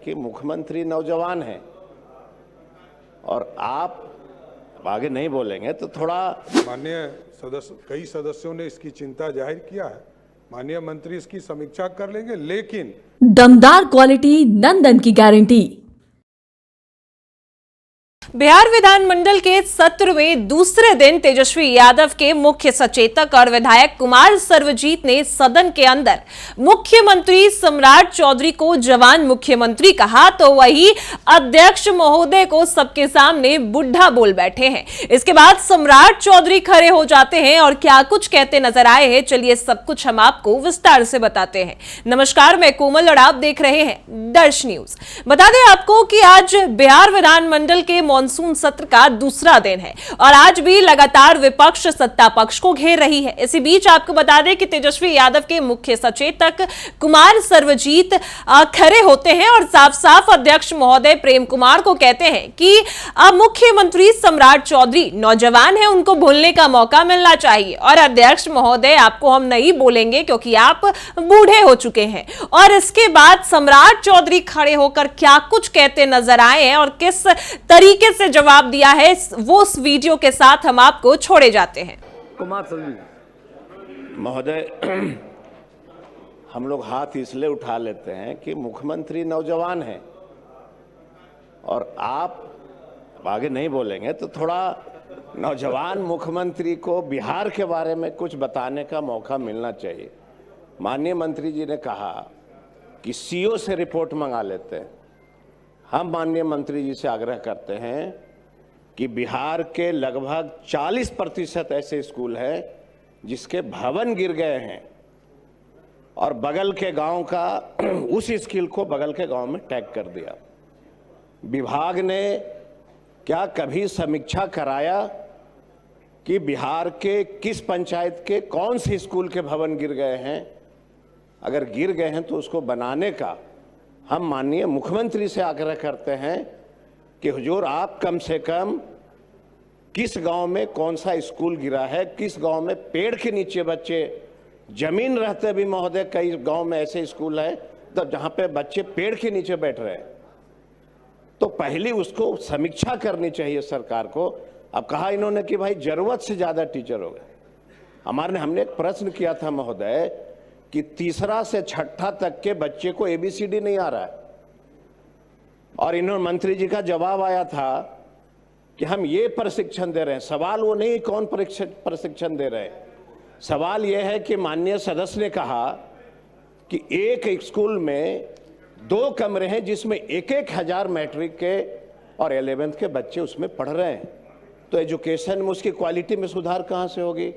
कि मुख्यमंत्री नौजवान हैं और आप आगे नहीं बोलेंगे तो थोड़ा। माननीय सदस्य, कई सदस्यों ने इसकी चिंता जाहिर किया है। माननीय मंत्री इसकी समीक्षा कर लेंगे, लेकिन दमदार क्वालिटी नंदन की गारंटी। बिहार विधानमंडल के सत्र में दूसरे दिन तेजस्वी यादव के मुख्य सचेतक और विधायक कुमार सर्वजीत ने सदन के अंदर मुख्यमंत्री सम्राट चौधरी को जवान मुख्यमंत्री कहा तो वही अध्यक्ष महोदय को सबके सामने बुढ़ा बोल बैठे हैं। इसके बाद सम्राट चौधरी खड़े हो जाते हैं और क्या कुछ कहते नजर आए हैं, चलिए सब कुछ हम आपको विस्तार से बताते हैं। नमस्कार, मैं कोमल और आप देख रहे हैं दर्श न्यूज। बता दें आपको कि आज बिहार विधानमंडल के मानसून सत्र का दूसरा दिन है और आज भी लगातार विपक्ष सत्ता पक्ष को घेर रही है। इसी बीच आपको बता दें कि तेजस्वी यादव के मुख्य सचेतक कुमार सर्वजीत खड़े होते हैं और साफ साफ अध्यक्ष महोदय प्रेम कुमार को कहते हैं कि मुख्यमंत्री सम्राट चौधरी नौजवान है, उनको बोलने का मौका मिलना चाहिए और अध्यक्ष महोदय आपको हम नहीं बोलेंगे क्योंकि आप बूढ़े हो चुके हैं। और इसके बाद सम्राट चौधरी खड़े होकर क्या कुछ कहते नजर आए हैं और किस तरीके से जवाब दिया है वो उस वीडियो के साथ हम आपको छोड़े जाते हैं। कुमार सर्वजीत महोदय, हम लोग हाथ इसलिए उठा लेते हैं कि मुख्यमंत्री नौजवान हैं और आप आगे नहीं बोलेंगे तो थोड़ा नौजवान मुख्यमंत्री को बिहार के बारे में कुछ बताने का मौका मिलना चाहिए। माननीय मंत्री जी ने कहा कि सीओ से रिपोर्ट मंगा लेते हैं। हम माननीय मंत्री जी से आग्रह करते हैं कि बिहार के लगभग 40% ऐसे स्कूल हैं जिसके भवन गिर गए हैं और बगल के गांव का उस स्कूल को बगल के गांव में टैग कर दिया। विभाग ने क्या कभी समीक्षा कराया कि बिहार के किस पंचायत के कौन से स्कूल के भवन गिर गए हैं? अगर गिर गए हैं तो उसको बनाने का हम माननीय मुख्यमंत्री से आग्रह करते हैं कि हुजूर आप कम से कम किस गांव में कौन सा स्कूल गिरा है, किस गांव में पेड़ के नीचे बच्चे, जमीन रहते भी महोदय कई गांव में ऐसे स्कूल है तब जहां पे बच्चे पेड़ के नीचे बैठ रहे हैं, तो पहले उसको समीक्षा करनी चाहिए सरकार को। अब कहा इन्होंने कि भाई जरूरत से ज्यादा टीचर हो गए। हमने एक प्रश्न किया था महोदय कि तीसरा से छठा तक के बच्चे को ABCD नहीं आ रहा है और इन्होंने मंत्री जी का जवाब आया था कि हम ये प्रशिक्षण दे रहे हैं। सवाल वो नहीं कौन प्रशिक्षण दे रहे हैं, सवाल ये है कि माननीय सदस्य ने कहा कि एक स्कूल में 2 कमरे हैं जिसमें 1,000 मैट्रिक के और 11th के बच्चे उसमें पढ़ रहे हैं, तो एजुकेशन में उसकी क्वालिटी में सुधार कहाँ से होगी?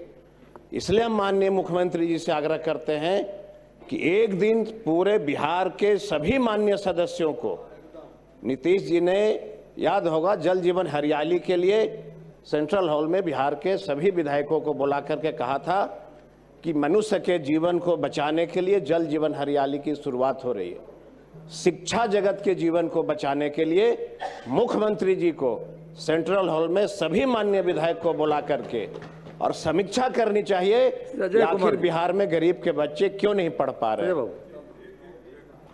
इसलिए हम माननीय मुख्यमंत्री जी से आग्रह करते हैं कि एक दिन पूरे बिहार के सभी माननीय सदस्यों को, नीतीश जी ने याद होगा जल जीवन हरियाली के लिए सेंट्रल हॉल में बिहार के सभी विधायकों को बुला करके कहा था कि मनुष्य के जीवन को बचाने के लिए जल जीवन हरियाली की शुरुआत हो रही है। शिक्षा जगत के जीवन को बचाने के लिए मुख्यमंत्री जी को सेंट्रल हॉल में सभी माननीय विधायक को बुला करके और समीक्षा करनी चाहिए कि आखिर बिहार में गरीब के बच्चे क्यों नहीं पढ़ पा रहे।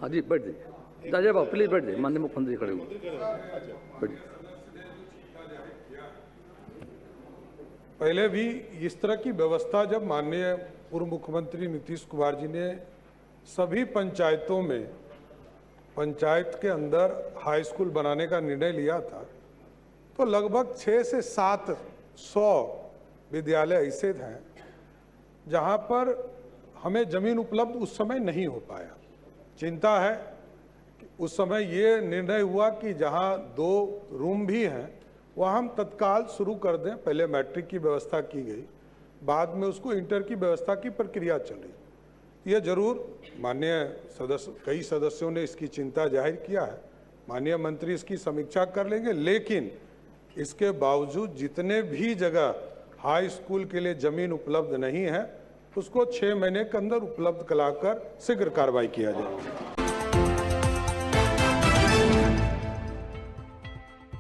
हाँ जी, बैठ जाइए। अजय बाबू प्लीज बैठ जाइए, माननीय मुख्यमंत्री खड़े हुए। पहले भी इस तरह की व्यवस्था जब माननीय पूर्व मुख्यमंत्री नीतीश कुमार जी ने सभी पंचायतों में पंचायत के अंदर हाई स्कूल बनाने का निर्णय लिया था, तो लगभग 600 से 700 विद्यालय ऐसे हैं जहां पर हमें जमीन उपलब्ध उस समय नहीं हो पाया। चिंता है कि उस समय ये निर्णय हुआ कि जहां 2 रूम भी हैं वहां हम तत्काल शुरू कर दें। पहले मैट्रिक की व्यवस्था की गई, बाद में उसको इंटर की व्यवस्था की प्रक्रिया चल रही। यह जरूर माननीय सदस्य, कई सदस्यों ने इसकी चिंता जाहिर किया है। माननीय मंत्री इसकी समीक्षा कर लेंगे, लेकिन इसके बावजूद जितने भी जगह हाई स्कूल के लिए जमीन उपलब्ध नहीं है उसको 6 महीने के अंदर उपलब्ध कराकर शीघ्र कार्रवाई किया जाए।